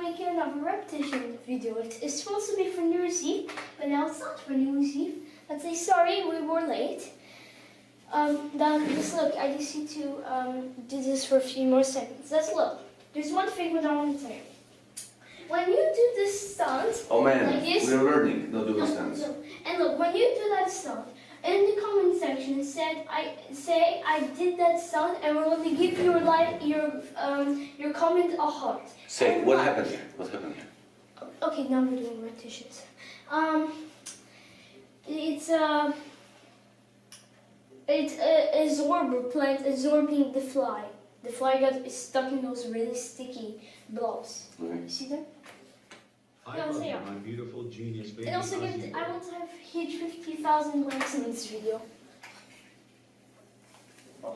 Making another repetition video. It's supposed to be for New Year's Eve, but now it's not for New Year's Eve. Let's say sorry, we were late. Then just look, I just need to do this for a few more seconds. Let's look. There's one thing that I want to say. When you do this stunt, oh man, like this, we're learning, not doing stunts. No. And look, when you do that stunt, in the comment section it said, I did that stunt, and we're going to give your comment a heart. Say, and what happened here? What happened here? Okay, now we're doing repetitions. It's a absorber plant absorbing the fly. The fly got stuck in those really sticky blobs. Okay. See them? I love you, my beautiful genius baby. And also, I want to have huge 50,000 likes in this video. Oh.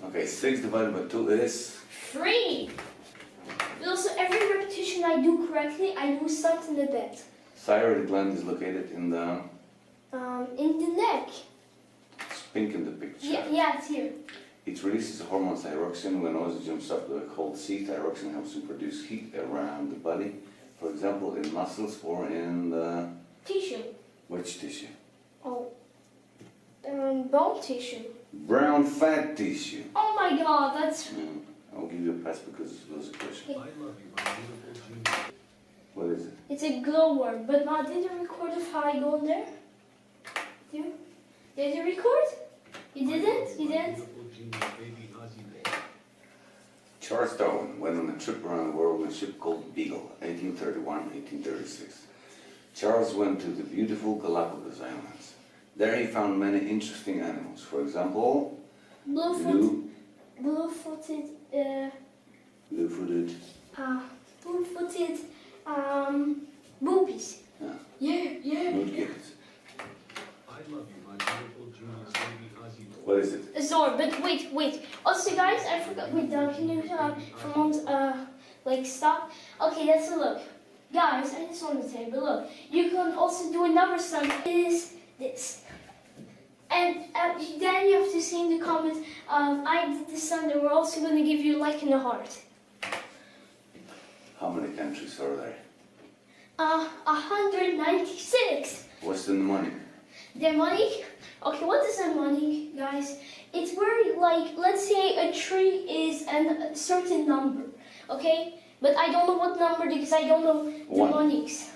Okay, 6 divided by 2 is? 3! But also, every repetition I do correctly, I do something in the bed. Thyroid gland is located in the neck. It's pink in the picture. Yeah, it's here. It releases the hormone thyroxine when oxygen jumps up to a cold sea. Thyroxine helps to produce heat around the body. For example, in muscles or in the... Tissue. Which tissue? Oh. Bone tissue. Brown fat tissue. Oh my god, that's... I'll give you a pass because it was a question. I love you, my beautiful genius. What is it? It's a glowworm, but Ma, did you record of how I go in there? Did you record? You didn't? You didn't? Charles Darwin went on a trip around the world on a ship called Beagle, 1831-1836. Charles went to the beautiful Galapagos Islands. There he found many interesting animals. For example, Blue-footed, blue-footed, boobies. yeah, nudgets. I love you, my beautiful genius baby Ozzy. What is it? A sword, but wait. Also, guys, I forgot. Wait, can you like stop? Okay, let's look. Guys, I just want to say, but look, you can also do another stunt. Is this? And then you have to say in the comments, I did this stunt, and we're also going to give you a like and a heart. How many countries are there? 196. What's the money? The money? Okay, what is the money, guys? It's where, like, let's say a tree is a certain number, okay? But I don't know what number because I don't know the monies.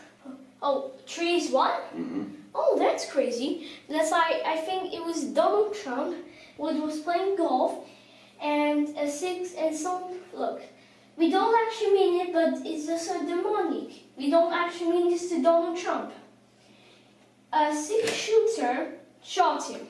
Oh, tree is one? Mm-hmm. Oh, that's crazy. That's why I think it was Donald Trump who was playing golf, and a 6 and some. Look, we don't actually mean it, but it's just a demonic. We don't actually mean this to Donald Trump. A 6-shooter shot him.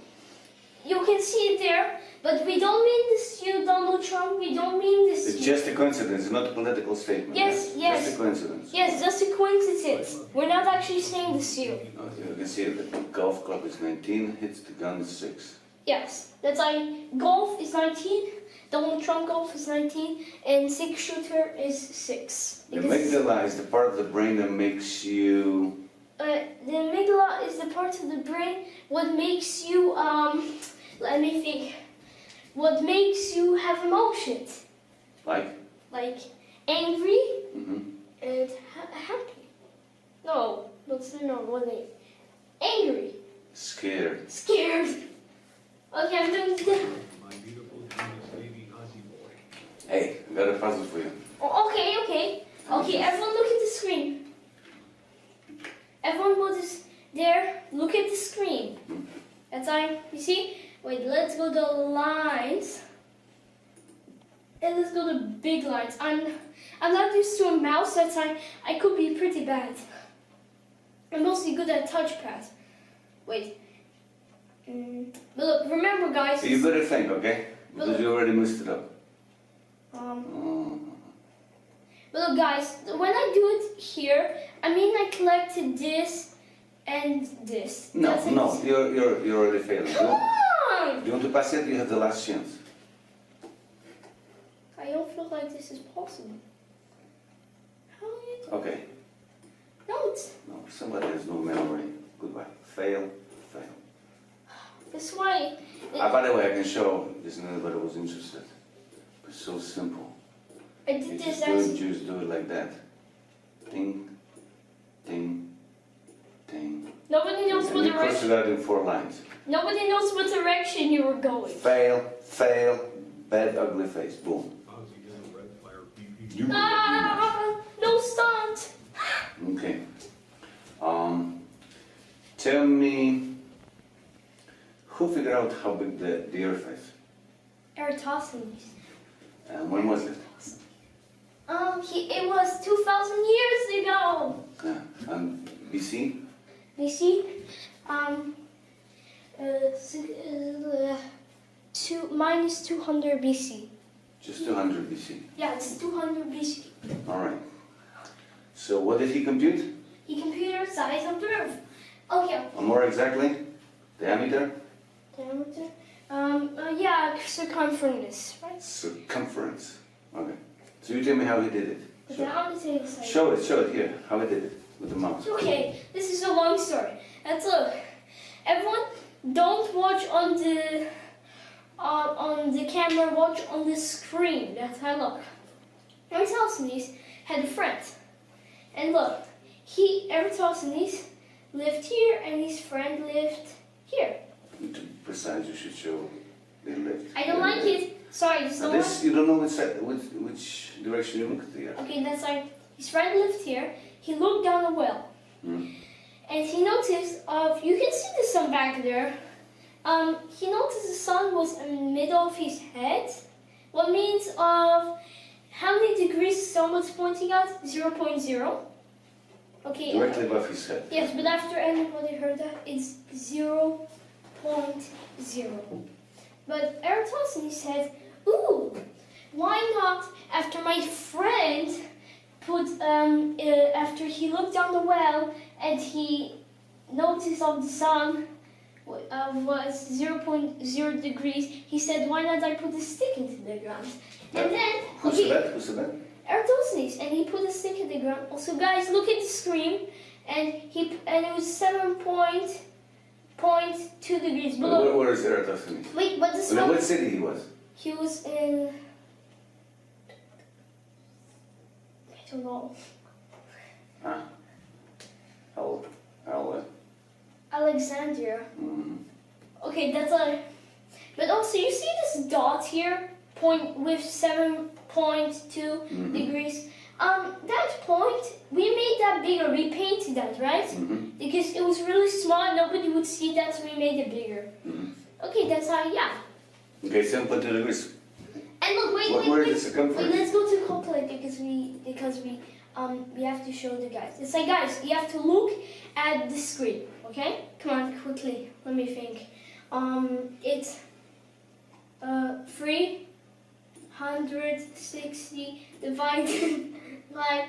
You can see it there, but we don't mean this to you, Donald Trump. We don't mean this to you. It's just a coincidence, it's not a political statement. Yes. Just a coincidence. Yes, just a coincidence. We're not actually saying this to you. Okay, you can see that the golf club is 19, hits the gun is 6. Yes, that's why golf is 19, Donald Trump golf is 19, and 6-shooter is 6. The amygdala is the part of the brain that makes you... the amygdala is the part of the brain what makes you, let me think, what makes you have emotions. Like? Like angry Mm-hmm. and happy. No, what they? Angry. Scared. Scared. Okay, I'm doing that. My beautiful genius baby Ozzy boy. Hey, I got a puzzle for you. Oh, okay, everyone look at the screen. Everyone who is there, look at the screen. That's time, you see? Wait, let's go to lines. And let's go to big lines. I'm not used to a mouse, that's why I could be pretty bad. I'm mostly good at touchpad. Wait. But look, remember guys. You better think, okay? Because you already messed it up. But look guys, when I do it here, I mean I collected this and this. No, you're already failing. Come on! Do you want to pass it? You have the last chance. I don't feel like this is possible. How are you doing? Okay. No, Somebody has no memory. Goodbye. Fail. that's why. By the way, I can show this if anybody was interested. It's so simple. I You did just this as just do it like that. Ting, ting, ting. nobody knows And what you cross direction. it out in 4 lines. Nobody knows what direction you were going. Fail, fail, bad ugly face. Boom. How's he getting a red flare PP? You Ah, no stunt. Okay. Tell me, who figured out how big the Earth is? Eratosthenes. And when was it? It was 2,000 years ago. And BC? You see, minus 200 BC. Just 200 BC. Yeah, it's 200 BC. All right. So what did he compute? He computed size of the Earth. Okay, Or more exactly, diameter? diameter. Yeah, circumference, right? Circumference. Okay. So you tell me how he did it. Okay, I'm gonna say the size. Show it here, how he did it with the mouse. Okay, this is a long story. Let's look. Everyone, don't watch on the camera. Watch on the screen. That's how I look. Eratosthenes had a friend, and look, Eratosthenes lived here, and his friend lived here. To be precise, you should show they lived. I don't like it. Sorry, just Now don't like. this, you don't know which direction you look at the Earth. Okay, that's like his friend lived here. He looked down a well. Hmm. And he noticed you can see the sun back there. He noticed the sun was in the middle of his head. What means of how many degrees the sun was pointing at? 0.0. Okay. Directly above his head. Yes, but after anybody heard that, it's 0.0. But Eratosthenes said, ooh, why not after my friend after he looked down the well and he noticed of the sun was 0.0 degrees, he said, why not I put a stick into the ground? And then, Who said that? Who said that? Eratosthenes, and he put a stick in the ground. Also, guys, look at the screen, and it was 7.2 degrees below. Where is Eratosthenes? Wait, but this In one, what city he was? he was in, I don't know, Huh? How Alexandria. mm, Okay, that's but also you see this dot here, with 7.2 degrees. That point, we made that bigger. We painted that, right? Because it was really small, nobody would see that, so we made it bigger. Okay, that's how, yeah. Okay, 7.2 degrees. And look, wait, Where is the wait, circumference? let's go to calculate because we have to show the guys. It's like, guys, you have to look at the screen, okay? Come on, quickly. Let me think. It's 360 divided by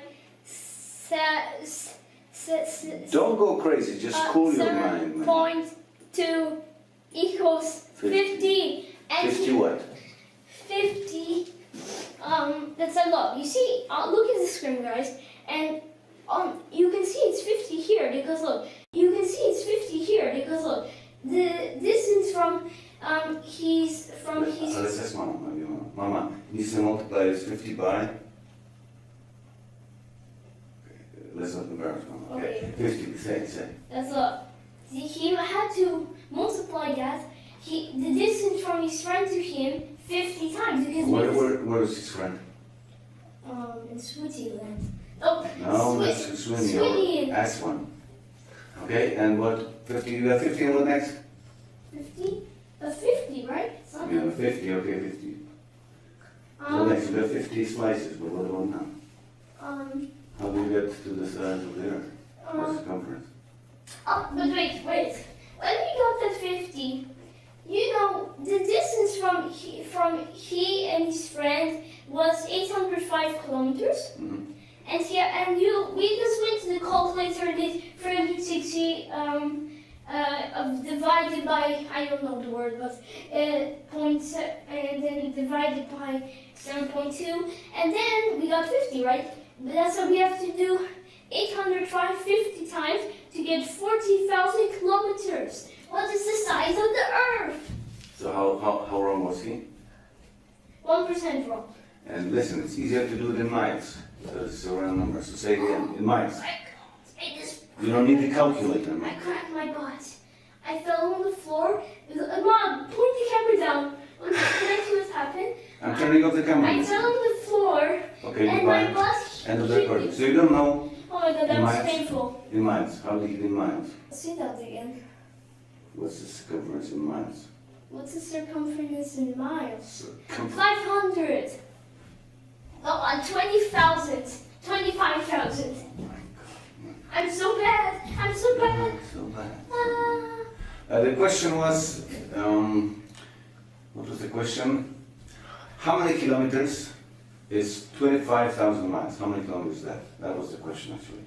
Don't go crazy, just cool your mind, man. 7.2 equals 50. And 50 what? 50. That's a lot. You see, look at the screen, guys, and you can see it's 50 here because look. You can see it's 50 here because look. The distance from his. Let's ask Mama. Mama, needs to multiply this 50 by. Okay, let's not embarrass Mama. Okay, 50. Say. That's a lot. He had to multiply that. The distance from his friend to him 50 times because. Where is his friend? In Switzerland. Oh, No, that's Sweden. Ask one. Okay, and what? 50? You have 50 and what next? 50? 50, right? You have 50, okay, 50. What next? You have 50 slices, but what about now? How do you get to the size of the Earth? What circumference? Oh, but wait. When we got that 50, you know, the distance from he and his friend was 805 kilometers. Mm-hmm. And we just went to the calculator and did 360 divided by, I don't know the word, but and then divided by 7.2, and then we got 50, right? But that's what we have to do 805 50 times to get 40,000 kilometers. What is the size of the Earth? So how wrong was he? 1% wrong. And listen, it's easier to do it in miles. So it's a round number. So say it again, in miles. I just You don't need to calculate them. I cracked my butt. I fell on the floor. Mom, point the camera down. Can I see what's happened? I'm turning off the camera. I fell on the floor. Okay, and goodbye. my butt End of the hit recording. me. So you don't know Oh my god, in that was miles? painful. In miles. How do you get in miles? See that again. What's the circumference in miles? What's the circumference in miles? Circumference. 500. Oh, 20,000. 25,000. I'm so bad. I'm so bad. So bad. Ah. The question was, what was the question? How many kilometers is 25,000 miles? How many kilometers is that? That was the question actually.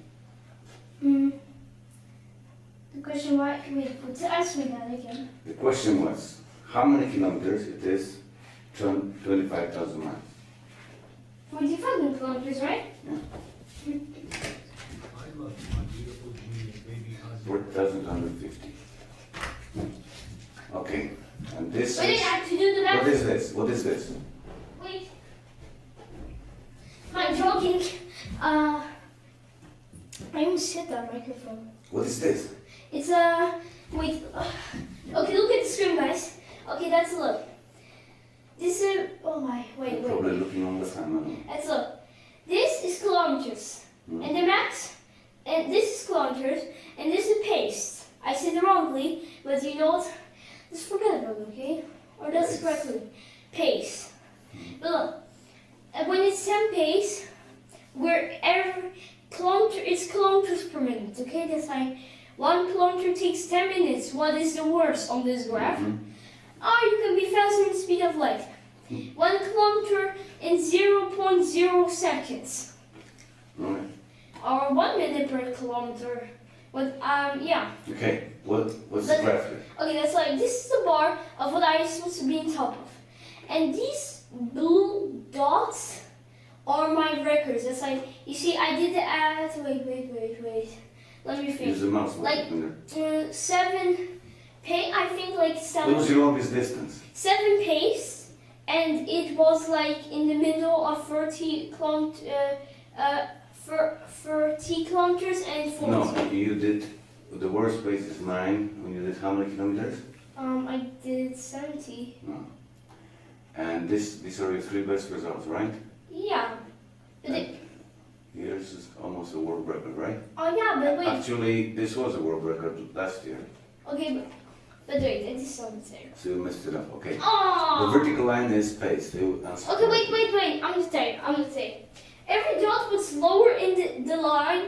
The question why? Wait, ask me that again. The question was, how many kilometers it is 25,000 miles? 45 kilometers, right? Yeah. I love you, my beautiful genius baby husband. 4,250. Okay, and this Wait, I is, have to do the math. what is this? What is this? Wait. I'm joking. I almost hit that microphone. What is this? It's a wait. Okay, look at the screen, guys. Okay, that's a look. This is oh my wait. Probably looking all the time. I don't know. Let's look. This is kilometers, and the max, and this is kilometers, and this is pace. I said it wrongly, but you know what? Just forget about it, okay? Or that's Pace. correctly. Pace. But look, when it's 10 pace, where every kilometer is kilometers per minute, okay? That's like 1 kilometer takes 10 minutes. What is the worst on this graph? Or you can be faster in speed of light. 1 kilometer in 0.0 seconds. Right. Or 1 minute per kilometer. But yeah. Okay, what's the But- graph here? Okay, that's like this is the bar of what I'm supposed to be on top of. And these blue dots are my records. That's like you see I did the wait. Let me Use think. the mouse. Like- finger. 7 pace, I think like What was 7 your longest distance? 7 pace, and it was like in the middle of 30 kilometers and 40. No, you did, the worst pace is 9, when you did how many kilometers? I did 70. No. And these are your 3 best results, right? Yeah. But Yours is almost a world record, right? oh yeah, but wait. Actually, this was a world record last year, Okay, but wait, I just saw it there. so you messed it up, okay. The Oh. vertical line is pace. Okay, wait. I'm gonna say. Every dot was lower in the line,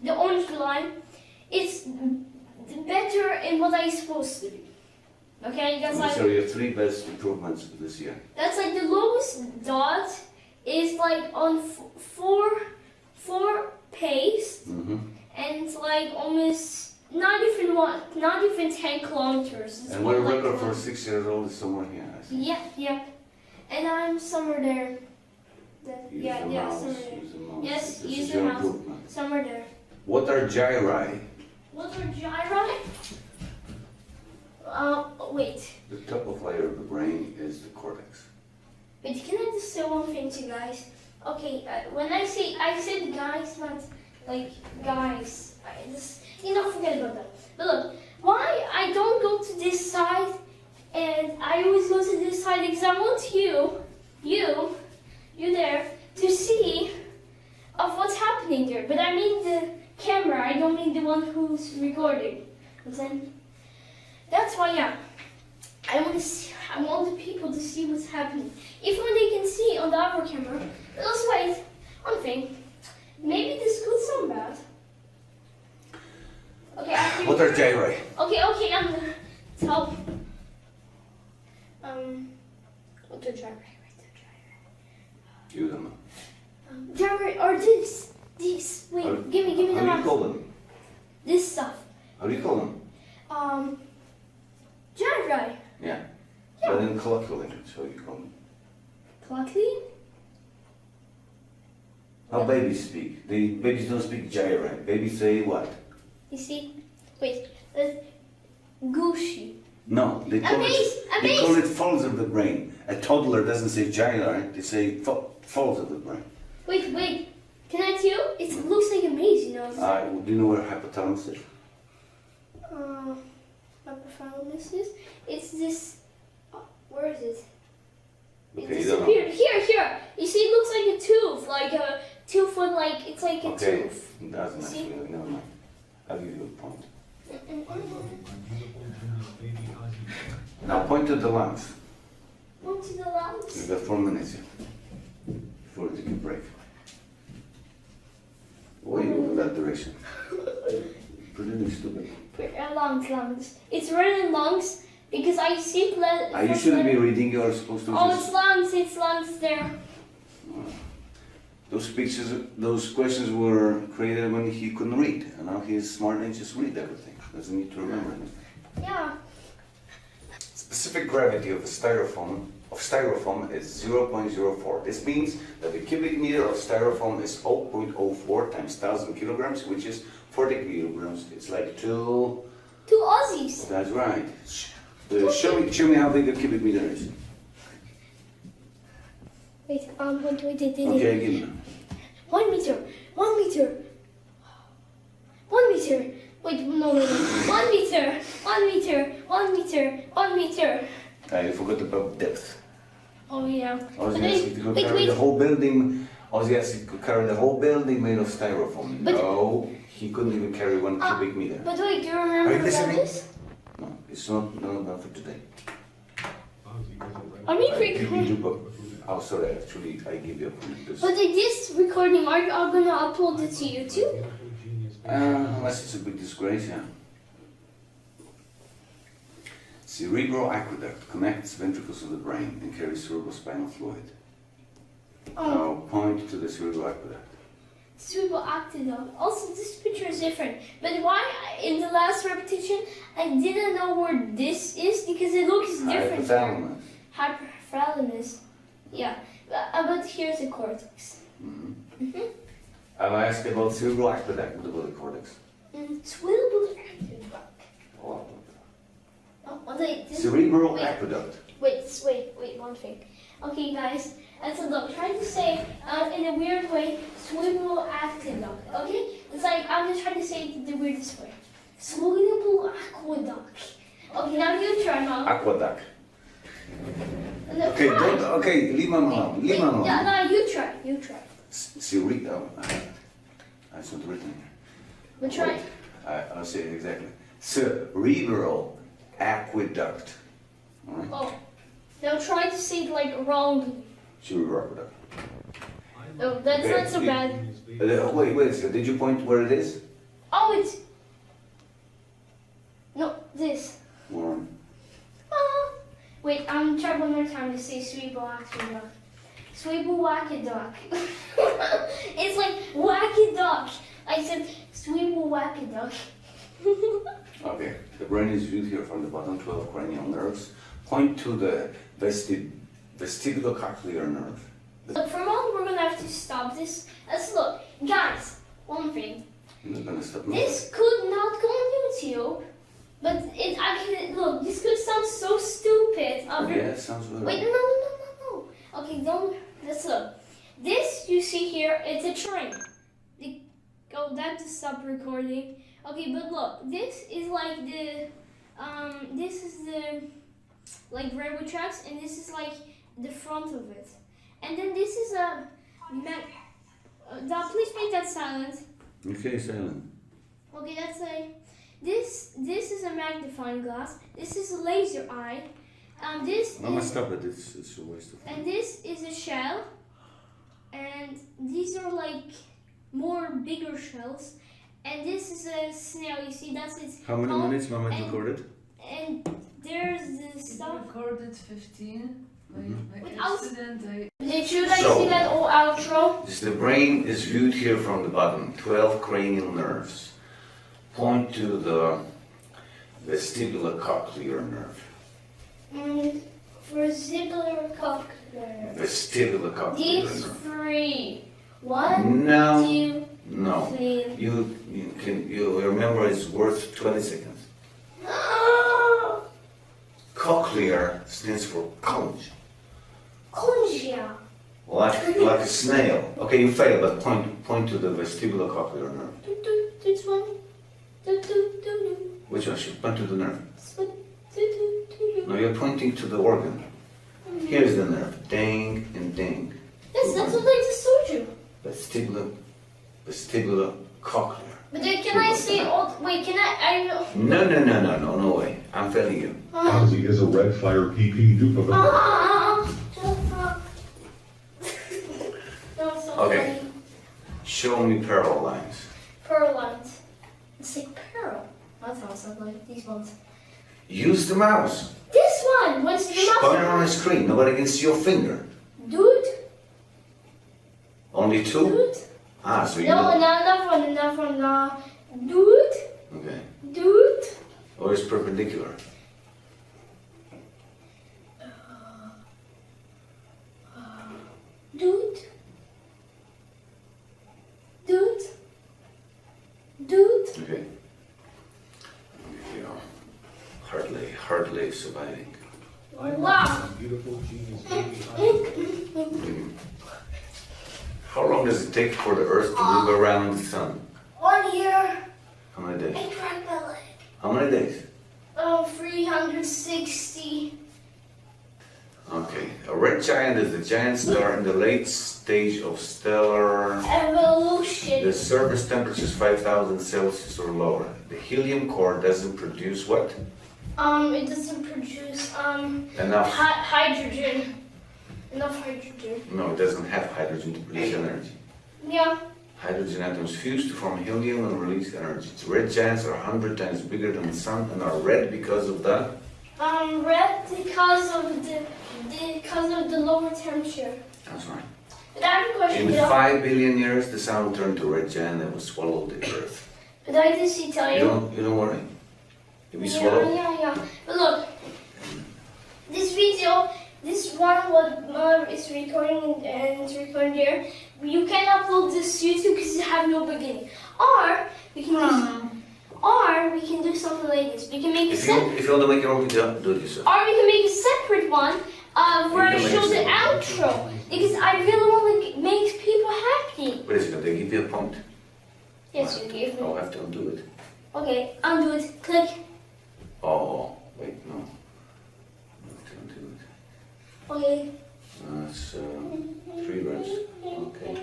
the orange line. It's better in what I'm supposed to be. Okay, that's These like are your 3 best improvements this year. that's like the lowest dot is like on 4 pace, Mm-hmm. and it's like almost not even 10 kilometers. It's And more world like record for one. 6 years old is somewhere here, I think. Yeah. And I'm somewhere there. Use Yeah, the mouse, somewhere there. use the mouse. Yes, This use is the your mouse. improvement. Somewhere there. What are gyri? What are gyri? Wait. The top of layer of the brain is the cortex. Wait, can I just say one thing to you guys? Okay, when I said guys, not like guys. I just, forget about that. But look, why I don't go to this side and I always go to this side because I want you there, to see of what's happening there. But I mean the camera, I don't mean the one who's recording. But then, that's why, yeah. I want the people to see what's happening. Even when they can see on the other camera. But let's wait. One thing. Maybe this could sound bad. Okay, after What are gyri? Okay, I'm gonna tell. What the gyri? You don't know. Gyri or this. Wait, How- give me the How do you mouse. call them? This stuff. How do you call them? Gyri. Yeah. But in colloquial language, how do you call them? Plucky? How babies speak? Babies don't speak gyri. Babies say what? You see? Wait. Gushy. No, they call Amaze, it folds of the brain. A toddler doesn't say gyri, they say falls of the brain. Wait. Can I tell you? It looks like a maze, you know. Do you know where hypothalamus is? Hypothalamus is? It's this. Where is it? It Okay, you don't know. disappeared. Here. You see, it looks like a tooth, like a tooth with like it's like a Okay, tooth. it doesn't See? actually. Never mind. I'll give you a point. I love you, my beautiful genius baby Ozzy. Now point to the lungs. Go to the lungs. You've got 4 minutes here before you take a break. Why are you moving that direction? Pretty stupid. Lungs. It's written lungs because I see blood. You shouldn't be reading. You are supposed to Oh, just. it's lungs there. Those questions were created when he couldn't read, and now he's smart and just read everything. Doesn't need to remember anything. Yeah. Specific gravity of styrofoam is 0.04. This means that the cubic meter of styrofoam is 0.04 times 1,000 kilograms, which is 40 kilograms. It's like 2. 2 Aussies. That's right. Show me how big a cubic meter is. Wait. Okay, give me. 1 meter. 1 meter. 1 meter. Wait, no. 1 meter. 1 meter. 1 meter. 1 meter. You forgot about depth. Oh yeah. Ozzy could carry the whole building. Ozzy could carry the whole building made of styrofoam. No, he couldn't even carry 1 cubic meter. But wait, do you remember Are you about listening? this? No, it's not for today. Ozzy doesn't like I mean, I give record. you book. Oh, sorry. Actually, I give you a point. But this recording, are you gonna upload it to YouTube? beautiful genius baby. Unless it's a big disgrace, yeah. Cerebral aqueduct connects ventricles to the brain and carries cerebrospinal fluid. Oh, Now point to the cerebral aqueduct. cerebral aqueduct. Also, this picture is different. But why in the last repetition I didn't know where this is because it looks different. Hypothalamus. Hypothalamus. Yeah. But here's the cortex. I'll ask about cerebral aqueduct. What about the cortex? Cerebral aqueduct. Oh. Oh, wait, this- Cerebral wait. aqueduct. Wait, one thing. Okay, guys, and so look, try to say in a weird way, cerebral aqueduct. Okay, it's like I'm just trying to say it the weirdest way. Cerebral aqueduct. Okay, now you try, Mom. Aqueduct. No, Okay, try. leave him alone. Leave him alone. Yeah, no, you try. Cerebral. That's not written here. But try. Wait, I'll say it exactly. Cerebral aqueduct. All right. Oh, now try to say it like wrongly. Cerebral aqueduct. No, that's Okay, not so bad. Wait a second. Did you point where it is? Oh, it's no this. Or Wait, I'm trying one more time to say cerebral aqueduct. Cerebral aqueduct. It's like wacky duck. I said cerebral aqueduct. okay. The brain is viewed here from the bottom 12 cranial nerves. Point to the vestibulocochlear nerve. Look, for a moment we're gonna have to stop this. Let's look, guys. One thing. I'm not gonna stop now. This could not go on YouTube, but it actually look. This could sound so stupid. Yeah, it sounds really. Wait, no. Okay, don't. Let's look. This you see here, it's a train. That to stop recording. Okay, but look, this is like this is the like railway tracks, and this is like the front of it, and then this is a please make that silent. Okay, silent. Okay, that's this is a magnifying glass. This is a laser eye. Mama, stop it. It's a waste of time. And this is a shell, and these are like more bigger shells, and this is a snail. You see, that's its. How many color, minutes Mama and- recorded? And there's the stuff. Recorded 15. My Without- accident, Should I So- see that whole outro? The brain is viewed here from the bottom, 12 cranial nerves. Point to the vestibulocochlear nerve. For Ziegler cochlear. Vestibulocochlear These nerve. 3. 1, No. 2, No. 3. You remember it's worth 20 seconds. Cochlear stands for conch. Congia. Like a snail. Okay, you failed, but point to the vestibulocochlear nerve. This one. Which one? Should point to the nerve. No, No, you're pointing to the organ. Here's the nerve. Ding and ding. yes, that's what I just told you. Vestibulocochlear. But then can I say all? Wait, can I? No way. I'm failing you. Ozzy is a red fire PP dupe of a That was so Okay. funny. Show me parallel lines. Pearl lines. It's like pearl. That sounds like these ones. Use the mouse. This one. What's the Point it on the mouse? screen. Nobody can see your finger. Dude. Only two? Dude. Ah, so you No, know. enough one. Dude. Okay. Dude. Or it's perpendicular. Dude. Dude. Dude. Okay. You know, hardly surviving. I love Wow. you, my beautiful genius baby. How long does it take for the Earth to move around the Sun? 1 year. How many days? I cracked my leg. How many days? 360. Okay. A red giant is a giant star in the late stage of stellar. Evolution. The surface temperature is 5,000 Celsius or lower. The helium core doesn't produce what? It doesn't produce Enough. hydrogen. Enough hydrogen. No, it doesn't have hydrogen to produce energy. Yeah. Hydrogen atoms fuse to form helium and release energy. Red giants are 100 times bigger than the sun and are red because of the. Red because of the lower temperature. That's right. But I have a question. In Did I, 5 billion years, the sun will turn to a red giant and will swallow the earth. but I did see tell you. You don't worry. You'll be swallowed. Yeah. But look, this video, this one what Mom is recording and it's recording there, you can upload this to YouTube because it have no beginning. Or we can do something like this. We can make a If you want to make your own video, do it yourself. Or we can make a separate one where I can make show a the separate outro because I really want to make people happy. Wait a second, they give you a point. Yes, you gave me. I'll have to undo it. Okay, undo it. Click. Oh, wait, no. I have to undo it. Okay. That's 3 reds. Okay.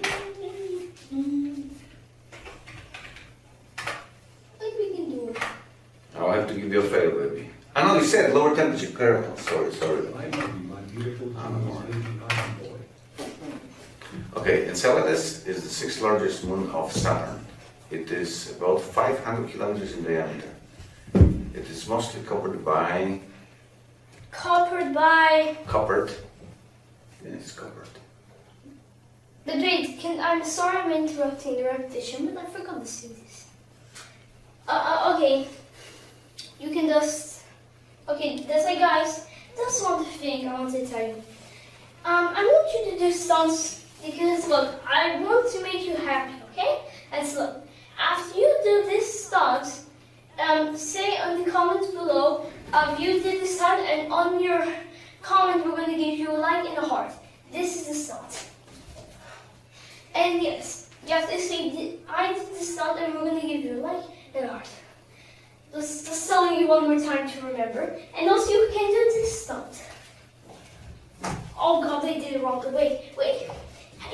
I think we can do it. I'll have to give you a fail, baby. I know you said lower temperature caramel. Sorry. I love you, my beautiful genius baby. Ozzy boy. Okay, Enceladus is the 6th largest moon of Saturn. It is about 500 kilometers in diameter. It is mostly covered by Covered by. coppered. Yeah, it's covered. But wait, I'm sorry I'm interrupting the repetition, but I forgot to say this. Okay. You can just. Okay, that's like, guys. That's one thing I want to tell you. I want you to do stunts because look, I want to make you happy, okay? And so look, after you do this stunt, say on the comments below, you did the stunt, and on your comment we're gonna give you a like and a heart. This is the stunt. And yes, you have to say, I did the stunt, and we're gonna give you a like and a heart. Just telling you one more time to remember. And also you can do this stunt. Oh god, they did it wrong. Wait.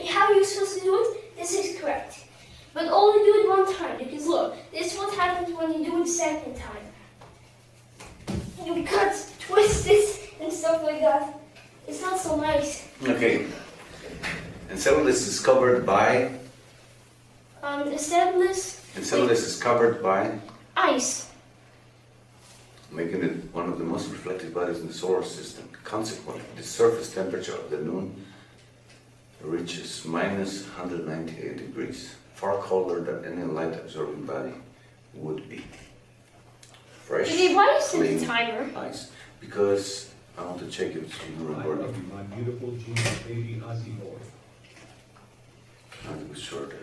How are you supposed to do it? This is correct. But only do it one time, because look, this is what happens when you do it second time. You cut, twist it, and stuff like that. It's not so nice. Okay. Enceladus is covered by. Enceladus is covered by, Ice. making it one of the most reflective bodies in the solar system. Consequently, the surface temperature of the moon reaches minus 198 degrees, far colder than any light-absorbing body would be. Fresh, Okay, why is it clean the timer? ice. Because I want to check if it's I recording. love you, my beautiful genius baby. Ozzy boy. I think it's shorter.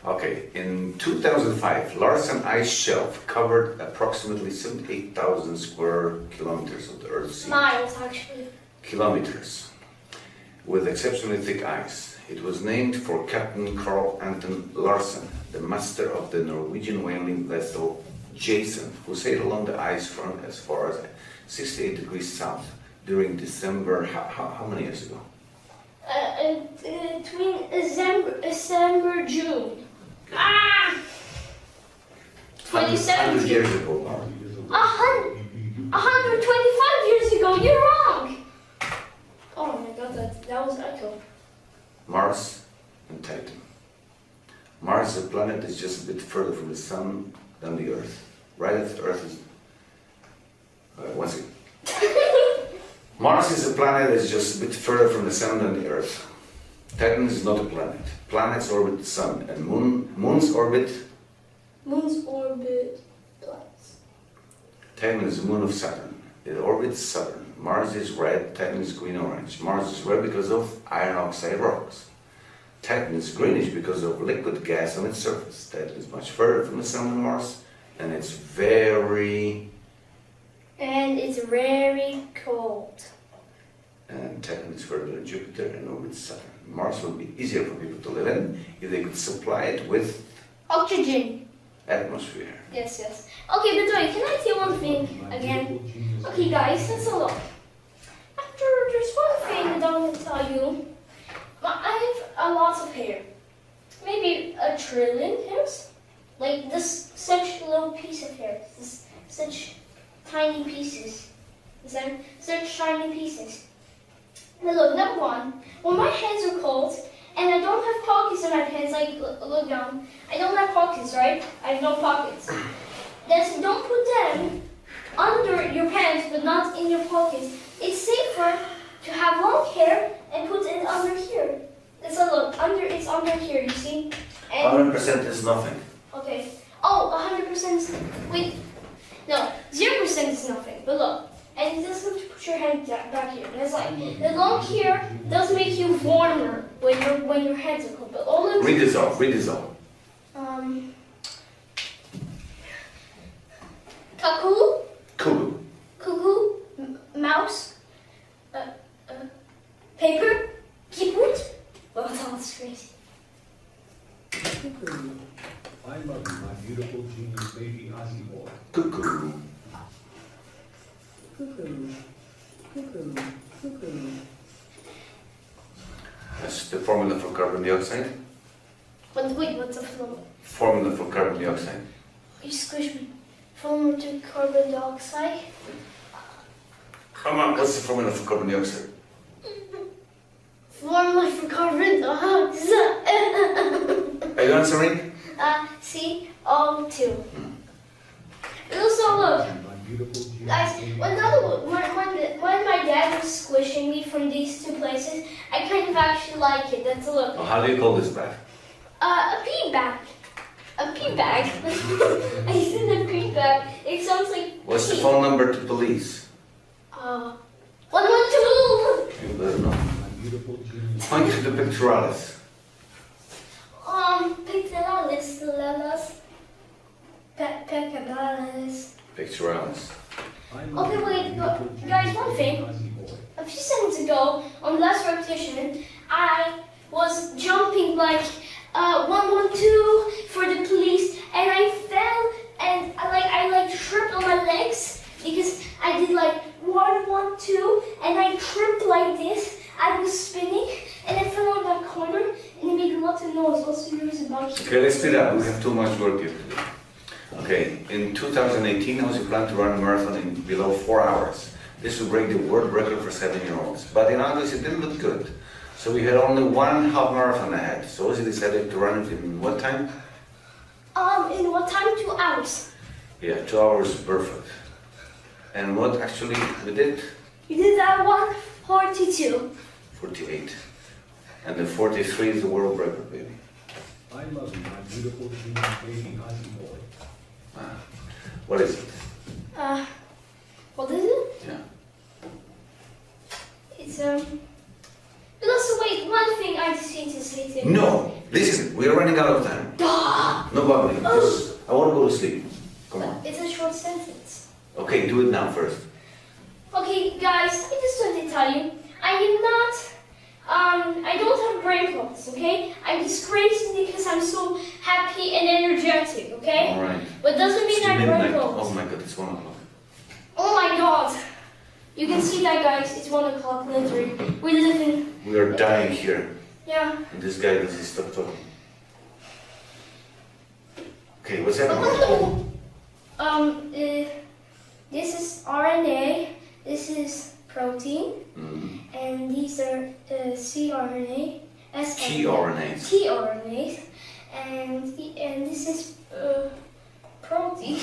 Okay, in 2005, Larsen Ice Shelf covered approximately 78,000 square kilometers of the Earth's sea. Miles, actually. Kilometers. with exceptionally thick ice. It was named for Captain Carl Anton Larsen, the master of the Norwegian whaling vessel Jason, who sailed along the ice front as far as 68 degrees south during December, how many years ago? Between December, June. Ah! 100 2017. years ago. 125 years ago, you're wrong! Oh my god, that was echo. Mars and Titan. Mars, the planet, is just a bit further from the Sun than the Earth. Right as the Earth is... one second. Mars is a planet that is just a bit further from the Sun than the Earth. Titan is not a planet. Planets orbit the Sun, and moons orbit... Moons orbit planets. Titan is the moon of Saturn. It orbits Saturn. Mars is red, Titan is green-orange. Mars is red because of iron oxide rocks. Titan is greenish because of liquid gas on its surface. Titan is much further from the Sun than Mars, and it's very cold. And Titan is further than Jupiter and orbits Saturn. Mars would be easier for people to live in if they could supply it with Oxygen. atmosphere. Yes. Okay, but wait, can I say one thing again? Okay, guys, let's look. There's one thing that I want to tell you. I have a lot of hair. Maybe 1 trillion hairs. Like this, such little piece of hair. Such tiny pieces. Such tiny pieces. Now look, number one, when my hands are cold and I don't have pockets in my pants, like look down. I don't have pockets, right? I have no pockets. Then don't put them under your pants, but not in your pockets. It's safer to have long hair and put it under here. Let's look, it's under here, you see? And 100% is nothing. okay. Oh, 100% is, wait. No, 0% is nothing, but look. And you just have to put your hand back here. That's like, the long hair does make you warmer when your hands are cold, but only... Read this off. Cuckoo. Cuckoo, mouse, paper, keyboard. Well, that's crazy. Cuckoo. I love you, my beautiful genius baby Ozzy boy. Cuckoo. Cuckoo. That's the formula for carbon dioxide. Wait, what's the formula? Formula for carbon dioxide. You squish me. Formula to carbon dioxide. Come on, what's the formula for carbon dioxide? Formula for carbon dioxide. Are you answering? CO2. Also, look. My beautiful genius Guys, baby when my dad was squishing me from these two places, I kind of actually like it. That's a look. Oh, how do you call this bag? A pee bag. A pee bag. I said a pee bag. It sounds like What's the pee. phone number to police? 112. You better know. My beautiful genius. Point to the picturalis. Peccabalis. Picturalis. I love Okay, you, my wait, but beautiful guys, genius one baby thing. Ozzy boy. A few seconds ago, on last repetition, I was jumping like 112 for the police, and I fell, and I tripped on my legs because I did like 112, and I tripped like this. I was spinning, and I fell on that corner, and it made a lot of noise. What's the news about you? Okay, let's speed up. We have too much work here to do. Okay, in 2018, Ozzy planned to run a marathon in below 4 hours. This would break the world record for 7-year-olds. But in August, it didn't look good. So we had only one half marathon ahead. So Ozzy decided to run it in what time? In what time? 2 hours. Yeah, 2 hours perfect. And what actually we did? You did that 142. 48. And the 43 is the world record, baby. I love you, my beautiful genius baby Ozzy boy. Ah. What is it? What is it? Yeah. It's But also wait, one thing I just need to say to you. No! Listen, we are running out of time. No babbling. Just, I want to go to sleep. Come on. It's a short sentence. Okay, do it now first. Okay, guys, I just want to tell you, I am not I don't have brain problems, okay? I'm just crazy because I'm so happy and energetic, okay? All right. But doesn't mean It's I have brain midnight. problems. Oh my God, it's 1 o'clock. Oh my god! You can see that, guys. It's 1 o'clock, literally. We live in... We are dying here. Yeah. And this guy doesn't stop talking. Okay, what's happening? This is RNA. This is protein. Mm. And these are cRNA. tRNAs. tRNAs. And this is protein.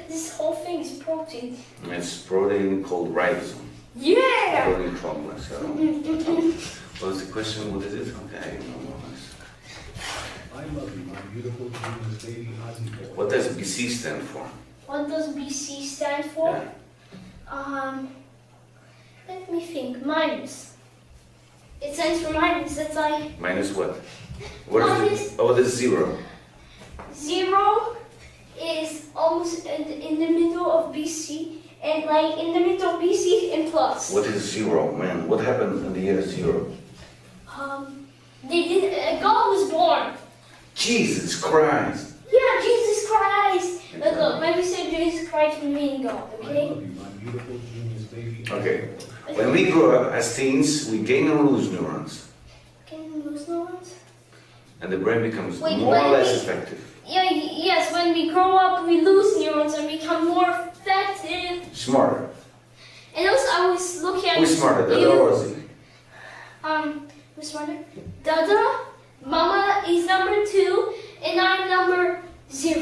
This whole thing is protein. It's protein called ribosome. Yeah! Protein complex. So. What was the question? What is it? Okay, I don't know. I love you, my beautiful genius baby Ozzy boy. What does BC stand for? What does BC stand for? Yeah. Let me think. Minus. It stands for minus. That's like Minus what? What is Minus. it? Oh, what is 0? 0 is almost in the middle of BC, and like in the middle of BC and plus. What is 0, man? What happened in the year 0? They did. God was born. Jesus Christ! Yeah, Jesus Christ. Look, when we say Jesus Christ, we mean God. I Okay. love you, my beautiful genius baby. Okay. When we grow up as teens, we gain or lose neurons, Can you lose neurons? and the brain becomes Wait, more or when less we- effective. Yeah. Yes. When we grow up, we lose neurons and become more effective. Smarter. And also, I was looking at Who's smarter, Dada you. or Ozzy? Who's smarter? Dada. Mama is number 2, and I'm number 0.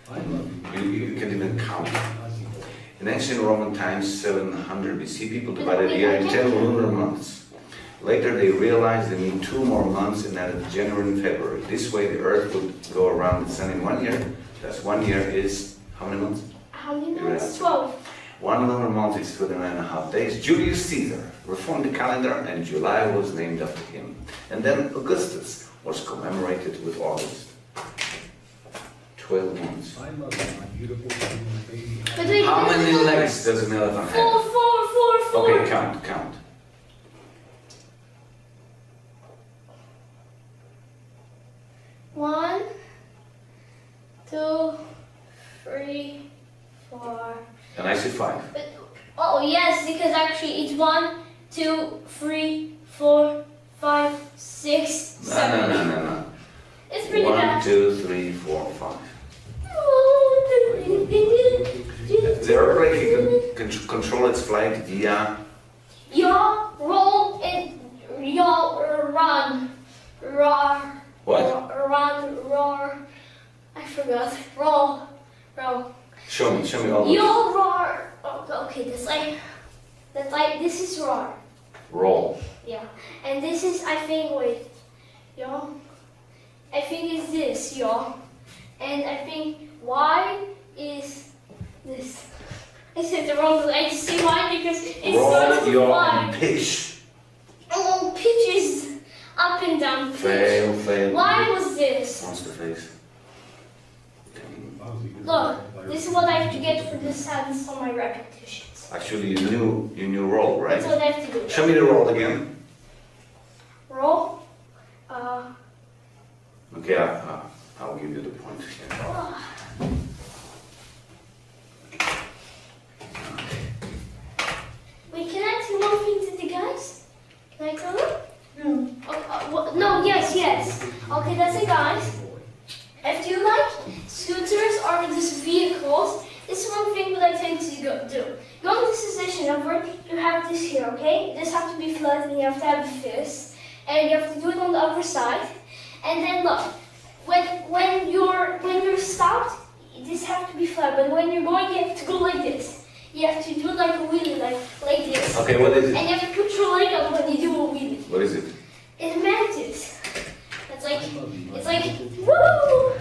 I love you, You can even count. Ozzy boy. In ancient Roman times, 700 BC, people divided the year in 10 lunar months. Later, they realized they need 2 more months and added January and February. This way, the Earth would go around the Sun in 1 year. Thus, 1 year is how many months? How many Yeah. months? 12. 1 lunar month is 29.5 days. Julius Caesar reformed the calendar, and July was named after him. And then Augustus was commemorated with August. 12 months. I love you, my beautiful genius baby Ozzy. But wait, How no, many no, no. legs does an elephant 4, have? 4, 4, 4. Okay, count. 1, 2, 3, 4. And I said 5. But, oh yes, because actually it's 1, 2, 3, 4, 5, 6, 7. No. It's pretty 1, bad. 2, 3, 4, 5. The airplane can control its flight via Yaw, roll, and yaw, run, roar. what? Run, roar. I forgot. Roll. Show me all. Yaw, roar. Okay, that's like this is roar. Roll. Yeah, and this is I think wait, yaw. I think it's this yaw, and I think Y is this. I said the wrong. I just say Y because it starts Roll with your Y. pitch. Oh, pitch is up and down. Pitch. Fail. Why was this? Monster face. Ozzy is Look, a this is what I have to get for the sevens on my repetitions. Actually, you knew roll, right? That's what I have to do. Show me the roll again. Roll. Okay, I'll give you the point here. Wait, can I tell one thing to the guys? Can I tell them? No, yes. Okay, that's it, guys. If you like scooters or just vehicles, this is one thing that I tend to do. Going to the station number, you have this here, okay? This has to be flat and you have to have a fist. And you have to do it on the other side. And then look, when you're stopped, this has to be flat. But when you're going, you have to go like this. You have to do like a wheelie, like this. Okay, what is And it? you have to put your leg up when you do a wheelie. What is it? It's mantis. It's like, it's like, woo!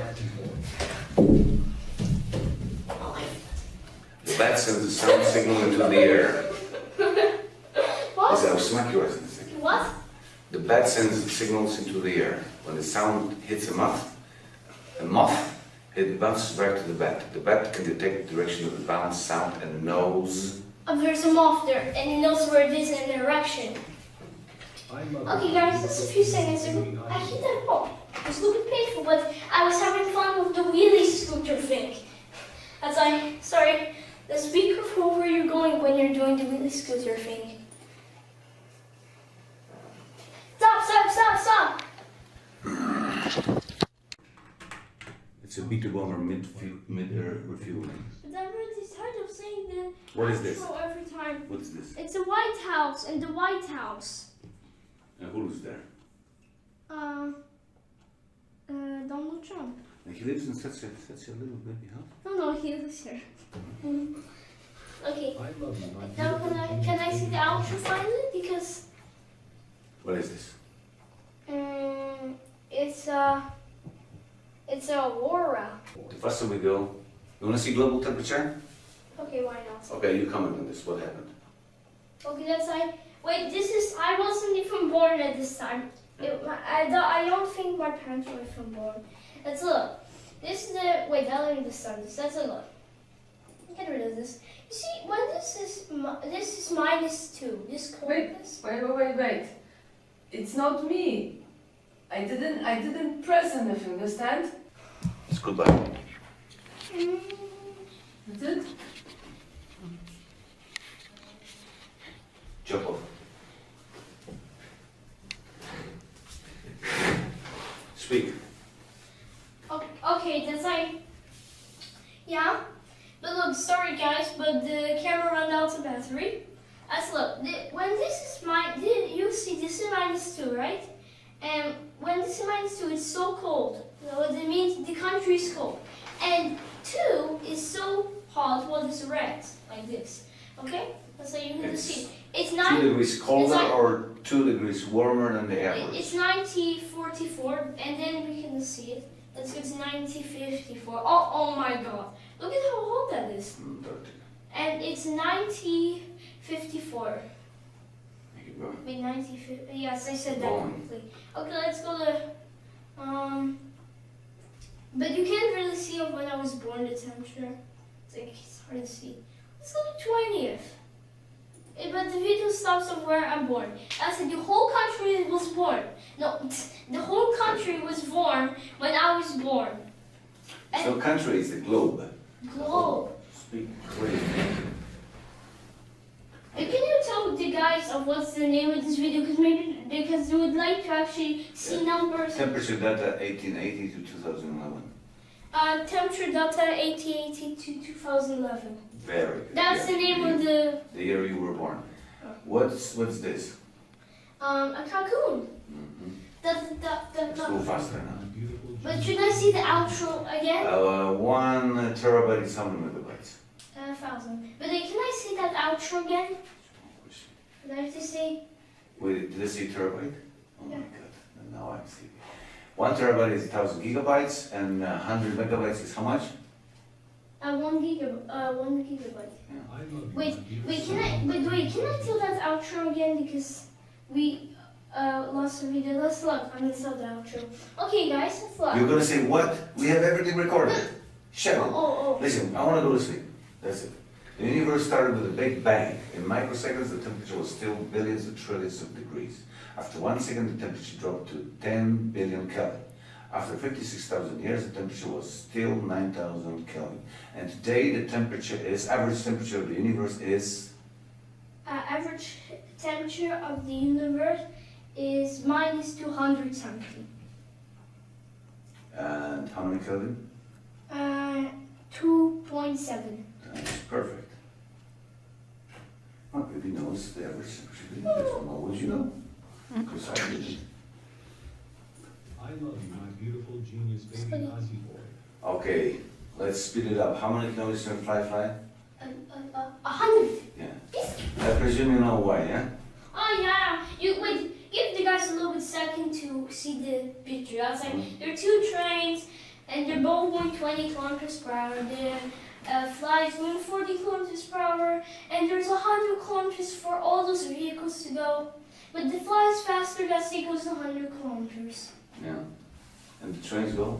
Oh my. The bat sends a sound signal into the air. What? Is that smack yours in a second? What? The bat sends signals into the air. When the sound hits a moth, it bounces back to the bat. The bat can detect the direction of the bounced sound and knows. There's a moth there, and it knows where it is in the direction. I love Okay, my guys, just a few seconds ago, beautiful I Aussie hit boy. that ball. It was looking painful, but I was having fun with the wheelie scooter thing. Sorry, let's be careful where you're going when you're doing the wheelie scooter thing. Stop! It's a beater bomber mid-refueling. But I'm really tired of saying the What is this? outro every time. What is this? It's the White House, and the White House. And who's there? Donald Trump. And he lives in such a little baby house. No, he lives here. Okay, I love you, my now beautiful can I genius see the baby outro Aussie. finally? Because What is this? it's a aurora. The faster we go. You want to see global temperature? Okay, why not? Okay, you comment on this. What happened? Okay, wait, I wasn't even born at this time. I don't think my parents were even born. Let's look. This is wait, I don't understand this. Let's look. Get rid of this. You see, when this is -2, this coldness. Wait. It's not me. I didn't press anything, understand? It's goodbye. That's it? Jump off. Speak. Okay, that's yeah. But look, sorry guys, but the camera ran out of battery. Let's look. When this is you see this is -2, right? And when this is -2, it's so cold. So it means the country is cold. And 2 is so hot, well, it's red, like this. Okay? So you can see. It's 2 degrees colder like- or 2 degrees warmer than the average? It's 9044, and then we can see it. Let's go to 9054. Oh my god. Look at how hot that is. 30. And it's 9054. Keep going. Wait, 9050. Yes, I said that Going. correctly. Okay, let's go to. But you can't really see it when I was born, the temperature. It's hard to see. Let's go to 20th. But the video stops of where I'm born. I said the whole country was born. No, the whole country was born when I was born. So country is the globe. Globe. Speak clearly. And can you tell the guys of what's the name of this video? Because we would like to actually see numbers. Temperature data 1880 to 2011. Temperature data 1880 to 2011. Very good. That's Yeah. the name of the The year you were born. What's this? a cocoon. Mm-hmm. Let's Let's go faster now. My beautiful But genius should I see the outro again? 1 terabyte is how many megabytes? 1,000. But can I see that outro again? Would I have to say? Wait, did I say terabyte? Oh my Yeah. god, now I'm sleepy. 1 terabyte is 1,000 gigabytes and 100 megabytes is how much? 1 gigabyte. I love you, Wait, my wait, beautiful can I tell that outro again? Because we lost the video. Let's look. I'm gonna tell the outro. Okay, guys, let's look. You're gonna say what? We have everything recorded. Shut up. Oh. Listen, I wanna go to sleep. That's it. The universe started with a big bang. In microseconds, the temperature was still billions of trillions of degrees. After 1 second, the temperature dropped to 10 billion Kelvin. After 56,000 years, the temperature was still 9,000 Kelvin. And today, the average temperature of the universe is Average temperature of the universe is -200 something. and how many Kelvin? 2.7. That's perfect. Well, baby knows the average temperature of the universe. Well, would you know? Because I didn't. I love you, my beautiful genius baby Aussie boy. Okay, let's speed it up. How many kilometers can fly? 100. Yeah. I presume you know why, yeah? Oh yeah. You wait. Give the guys a little bit second to see the picture. I was like, there are 2 trains, and they're both going 20 kilometers per hour. The flies going 40 kilometers per hour, and there's 100 kilometers for all those vehicles to go. But the fly is faster. That's it goes 100 kilometers. Yeah. And the trains go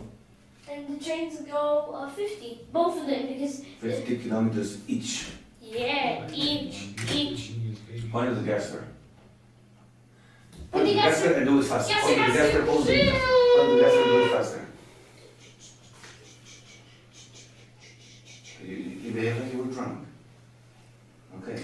And the trains go 50, both of them, because 50 kilometers each. yeah, each. Genius baby Point of the gas there. Put the gaster and do it faster. Yes, Put the yes, gaster, yes. hold it. Put the gaster and do it faster. You behave like you were drunk. Okay.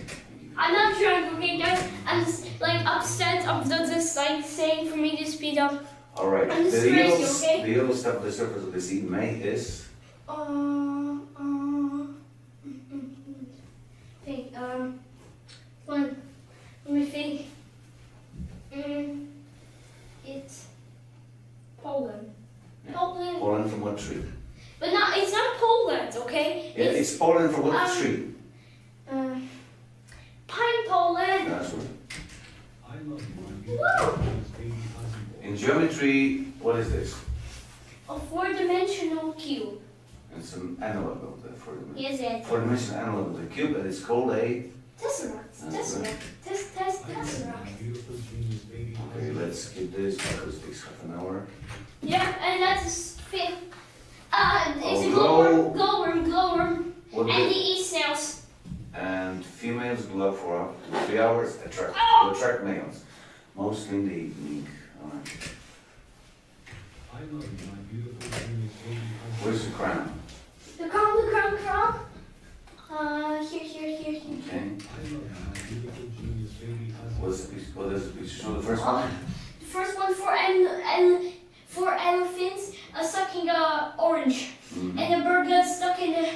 I'm not drunk, okay guys? I'm just like upset of this like saying for me to speed up. Alright. I'm just The crazy, yellow, okay? the yellow stuff on the surface of the sea May is Think, one, let me think. It's Poland. Yeah. Poland, pollen from what tree? but not, it's not Poland, okay? Yeah, it's pollen from what um, tree? Pine Poland. That's right. I love you, my beautiful Whoa! genius baby Ozzy boy. In geometry, what is this? A four-dimensional cube. It's an analog of the Yes, it. four-dimensional analog of the cube, and it's called a. Tesseract. That's right. Tesseract. I love you, my Tesseract. beautiful genius baby Okay, Ozzy boy. let's skip this because it takes half an hour. Yeah, and that's fit. It's a Oh, glowworm, What and is the it? eat snails. And females glow up for up to 3 hours to attract males, mostly in the evening. Alright. I love you, my beautiful genius baby Ozzy Where's boy. the crown? The crown. Here. Okay. I love you, my beautiful genius baby Ozzy boy. What is the picture? Show the first one. The first one for elephants sucking orange, Mhm. and the bird got stuck in the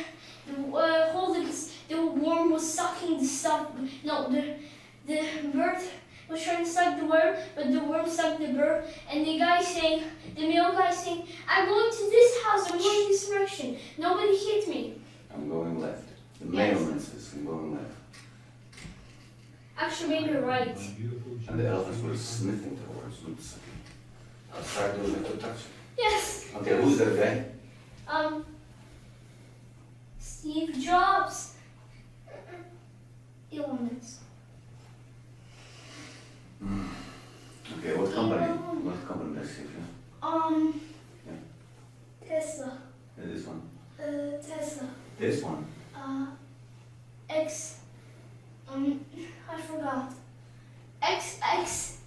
holding. The worm was sucking the stuff. No, the bird was trying to suck the worm, but the worm sucked the bird. And the male guy saying, "I'm going to this house. I'm going this direction. Nobody hit me." I'm going left. The Yes. male says I'm going left. Actually, maybe you're right. My beautiful And the genius elephants baby were Ozzy boy. sniffing the worms, not sucking. I'll try doing it to touch. Yes. Okay, who's that guy? Steve Jobs. Illness. Okay, what company? What company does he have? Tesla. Yeah, this one. Tesla. This one. I forgot. X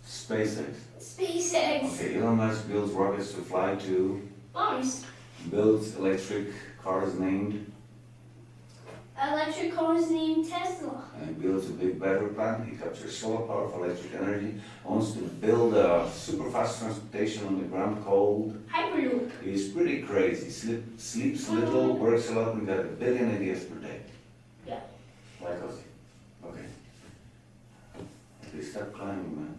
SpaceX. SpaceX. Okay, Elon Musk builds rockets to fly to, Mars. builds electric cars named, Electric car is named Tesla. and he builds a big battery plant. He captures solar power for electric energy. Wants to build a super fast transportation on the ground called. Hyperloop. He's pretty crazy. Sleeps little, works a lot, and got 1 billion ideas per day. Yeah. Like Ozzy. Okay. Okay, stop climbing, man.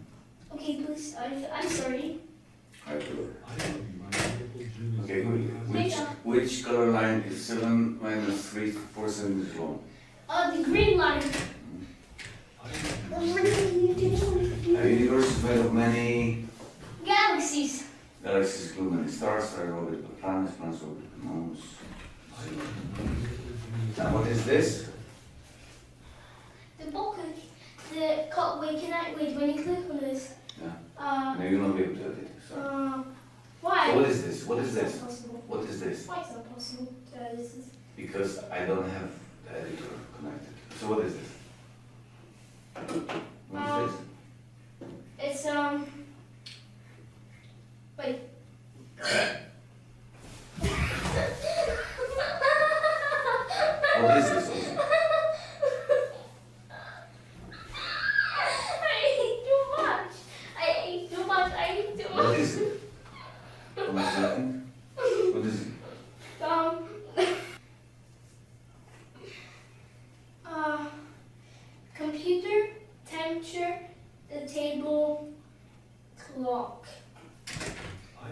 Okay, please. I'm sorry. Alright, good. I love you, my beautiful genius Okay, baby good. Ozzy boy. Which color line is 7 minus 3 4 centimeters long? The green line. I love you. A universe is made of many Galaxies. galaxies, include many stars, stars orbit the planets, planets orbit the moons. I love you, my beautiful genius Now, what is this? The book. Wait, when you click on this. Yeah. No, you'll not be able to edit it. Sorry. Why? So what is this? What is It's this? not possible. What is this? Why it's not possible? This is. Because I don't have the editor connected. So what is this? What is this? It's Wait. What is this? Ozzy? I ate too much. I ate too much. What is it? What is nothing? What is it? Um. Computer, temperature, the table, clock. I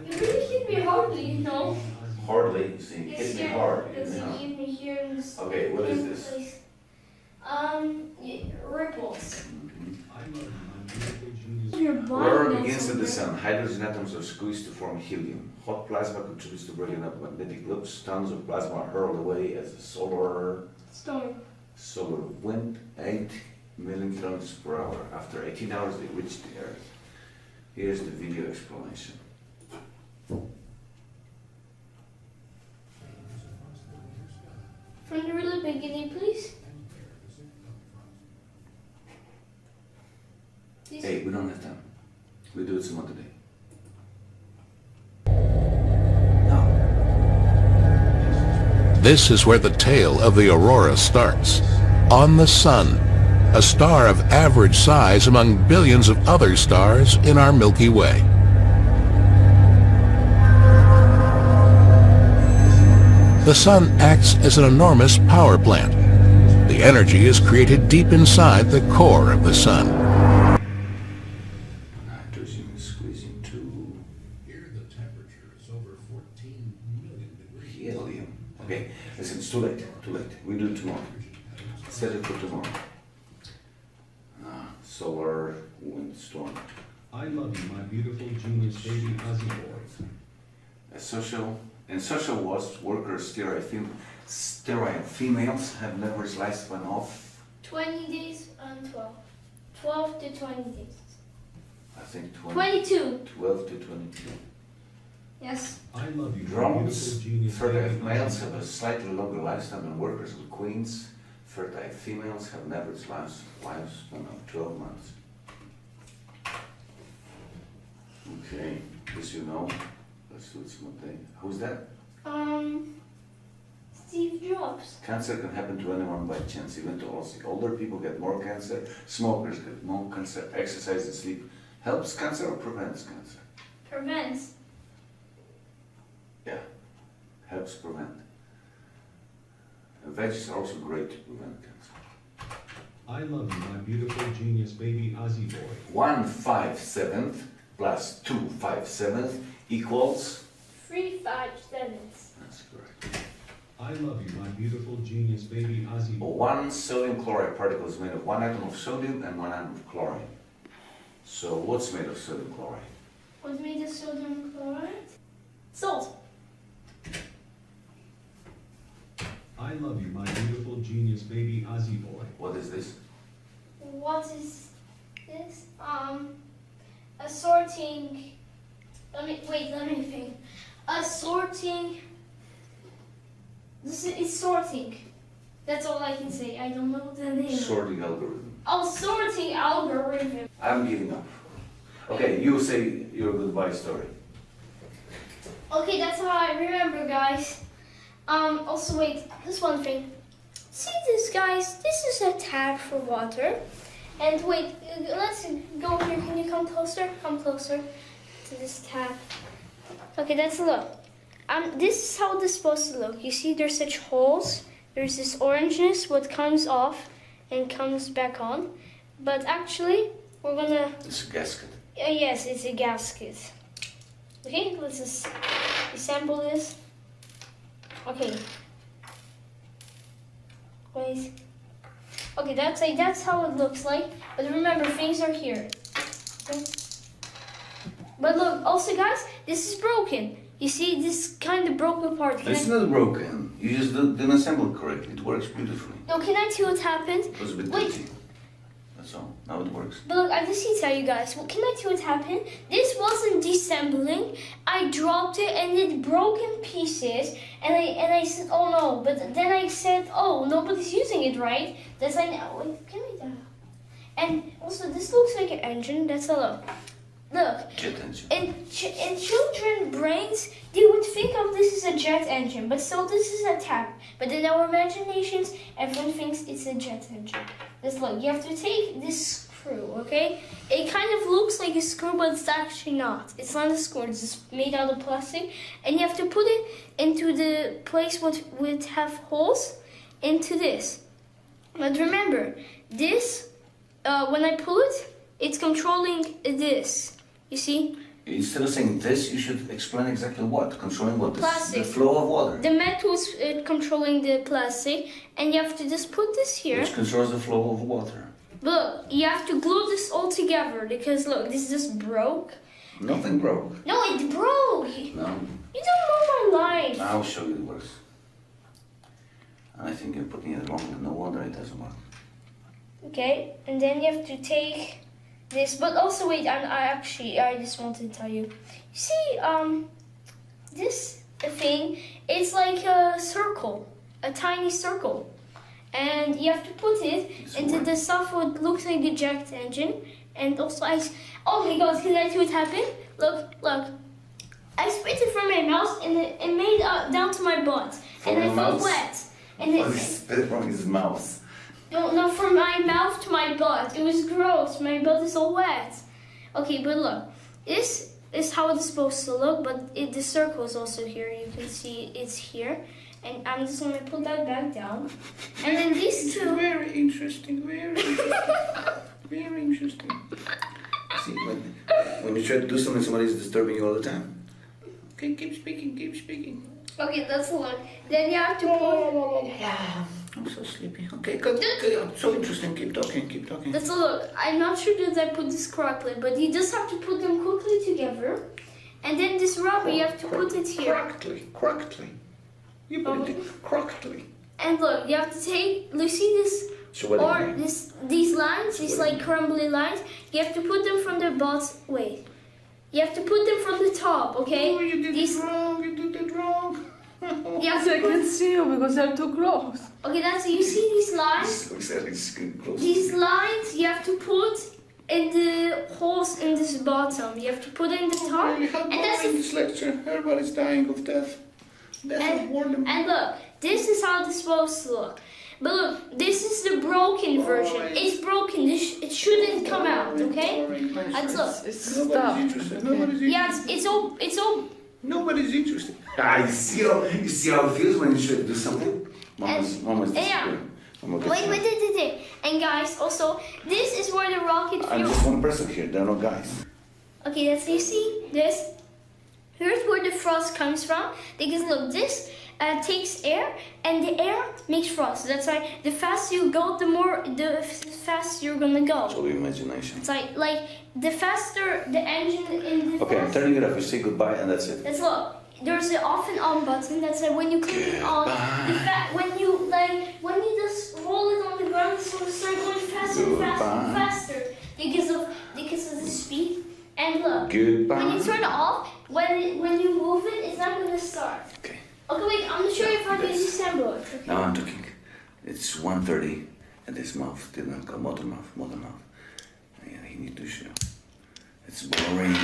You love really you, hit me my hardly, beautiful you know. genius Ozzy boy. Hardly. You see, hit me hard. Because You know. you give me here in this. Okay, what is this? place. Ripples. I love you, my beautiful genius. Your body Aurora knows begins at the something. sun. Hydrogen atoms are squeezed to form helium. Hot plasma contributes to breaking up magnetic loops. Tons of plasma are hurled away as the solar wind 8 million kilometers per hour. After 18 hours, they reach the Earth. Here's the video explanation. From the really beginning, please. Please. Hey, we don't have time. We This is where the tale of the aurora starts. On the sun, a star of average size among billions of other stars in our Milky Way. The sun acts as an enormous power plant. The energy is created deep inside the core of the sun. Nitrogen is squeezing too. Here the temperature is over 14 million degrees. Helium. Okay, listen, it's too late. Too late. We do it tomorrow. Set it for tomorrow. Solar wind storm. I love you, my beautiful genius baby Ozzy boy. In social wars, workers, sterile females have never sliced one off. 20 days and 12. 12 to 20 days. I think 22. 12 to 22. Yes. I love you, my Drones, beautiful genius fertile baby males Ozzy have boy. a slightly longer lifespan than workers with queens. Fertile females have an average lifespan of 12 months. Okay, this you know. Let's do it someday. Who's that? Steve Jobs. Cancer can happen to anyone by chance, even to us. Older people get more cancer, smokers get more cancer, exercise and sleep helps cancer or prevents cancer? Prevents. Yeah, helps prevent. And veggies are also great to prevent cancer. I love you, my beautiful genius baby Ozzy boy. 1/5/7 plus 2/5/7 equals? 3/5/7. That's correct. I love you, my beautiful genius baby Ozzy boy. One sodium chloride particle is made of one atom of sodium and one atom of chlorine. So what's made of sodium chloride? What's made of sodium chloride? Salt. I love you, my beautiful genius baby Ozzy boy. What is this? What is this? A sorting. Let me think. A sorting. It's sorting. That's all I can say. I don't know the name. Sorting algorithm. Oh, sorting algorithm. I'm giving up. Okay, you say your goodbye story. Okay, that's how I remember, guys. Also, wait, this one thing. See this, guys? This is a tap for water. And wait, let's go here. Can you come closer? Come closer to this tap. Okay, that's a look. This is how this is supposed to look. You see, there's such holes. There's this orangeness, what comes off and comes back on. But actually, we're gonna. It's a gasket. Yes, it's a gasket. Okay, let's just assemble this. Okay. Wait. Okay, that's how it looks like. But remember, things are here. Okay. But look, also guys, this is broken. You see, this kind of broke apart. It's not broken. You just didn't assemble it correctly. It works beautifully. No, can I tell you what happened? It was a bit Wait. dirty. That's all. Now it works. But look, I just need to tell you guys. Well, can I tell you what happened? This wasn't deassembling. I dropped it and it broke in pieces. And I said, oh no. But then I said, oh, nobody's using it, right? That's I know. Wait, can I? And also, this looks like an engine. That's a look. Look. Jet engine. In children's brains, they would think of this as a jet engine, but still this is a tap. But in our imaginations, everyone thinks it's a jet engine. Just look, you have to take this screw, okay? It kind of looks like a screw, but it's actually not. It's not a screw, it's just made out of plastic. And you have to put it into the place would have holes into this. But remember, this, when I pull it, it's controlling this. You see? Instead of saying this, you should explain exactly what. Controlling what? Plastic. The flow of water. The metal is controlling the plastic, and you have to just put this here. Which controls the flow of water. But look, you have to glue this all together because look, this just broke. Nothing broke. No, it broke. No. You don't know my life. I'll show you it works. I think you're putting it wrong. No wonder it doesn't work. Okay, and then you have to take this. But also wait, I just wanted to tell you. You see, this thing, it's like a circle, a tiny circle. And you have to put it into the stuff what looks like a jet engine. And also oh my god, can I tell you what happened? Look. I spit it from my mouth and it made down to my butt. From and I your feel mouth? wet. And Or he it, spit it from his mouth. no, from my mouth to my butt. It was gross. My butt is all wet. Okay, but look, this is how it's supposed to look, but the circle is also here. You can see it's here. And I'm just gonna put that back down. And then these two. Very interesting, very interesting. Very interesting. See, when you try to do something, somebody's disturbing you all the time. Okay, keep speaking, keep speaking. Okay, that's one. Then you have to put. Yeah, I'm so sleepy. Okay, good, good. So interesting. Keep talking, keep talking. That's a look. I'm not sure that I put this correctly, but you just have to put them quickly together. And then this rubber, you have to put it here. Correctly. You put it correctly. And look, you have to take, you see this, So what do you or mean? these lines, these like crumbly lines, you have to put them from the bottom, wait. You have to put them from the top, okay? Oh, you did These, it wrong, you did it wrong. you have So I to put, can see you because I'm too close. okay, that's, you see these lines? So exactly, just getting close. These lines you have to put in the holes in this bottom. You have to put it in the top. Really, how And that's boring this lecture. Everybody's dying of death. Death of boredom. And look, this is how it's supposed to look. But look, this is the broken version. It's broken. It shouldn't come out, okay? Let's look. It's Nobody's stuff. interested. Nobody's Yeah, interested. it's all. Nobody's interested. You see how it feels when you try to do something? Mama's Yeah. disappearing. Mama gets Wait, mad. wait. And guys, also, this is where the rocket I'm fuel. just one person here. There are no guys. Okay, that's you see this. Here's where the frost comes from. Because look, this takes air, and the air makes frost. That's why the faster you go, the faster you're gonna go. It's all your imagination. It's like the faster the engine in the. Okay, I'm faster- turning it off. You say goodbye and that's it. Let's look. There's an off and on button. That's like when you click it on. When you just roll it on the ground, it's gonna start going faster and faster and faster because of the speed. And look, Goodbye. when you turn it off, when you move it, it's not gonna start. Okay. Okay, wait. I'm gonna show you how to disassemble it. Okay? Now I'm talking. It's 1:30 and this mouth didn't come. Motor mouth. Yeah, he need to show. It's boring.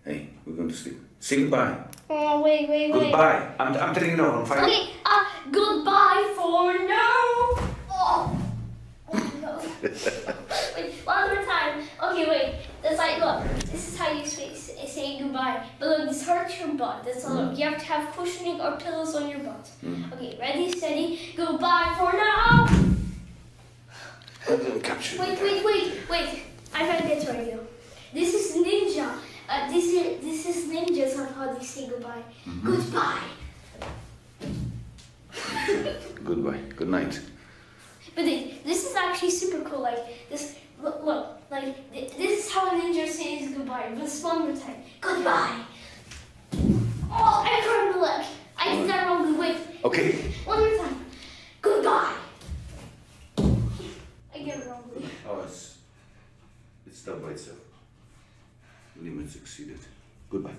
Hey, we're going to sleep. Say goodbye. Oh, wait. Goodbye. I'm turning it off. I'm fine. Okay, goodbye for now. Oh no. Wait, one more time. Okay, wait. That's like, look, this is how you say goodbye. But look, this hurts your butt. That's a look. You have to have cushioning or pillows on your butt. Okay, ready, steady, goodbye for now. I didn't capture it. Wait. I gotta get to you. This is ninja. This is ninjas on how they say goodbye. Goodbye. Goodbye. Good night. But this is actually super cool. Like this, look, like this is how a ninja says goodbye. But it's one more time. Goodbye. Oh, I hurt my leg. I did that wrong. Wait. Okay. One more time. Goodbye. I get it wrong. Oh, it's done by itself. Limits exceeded. Goodbye.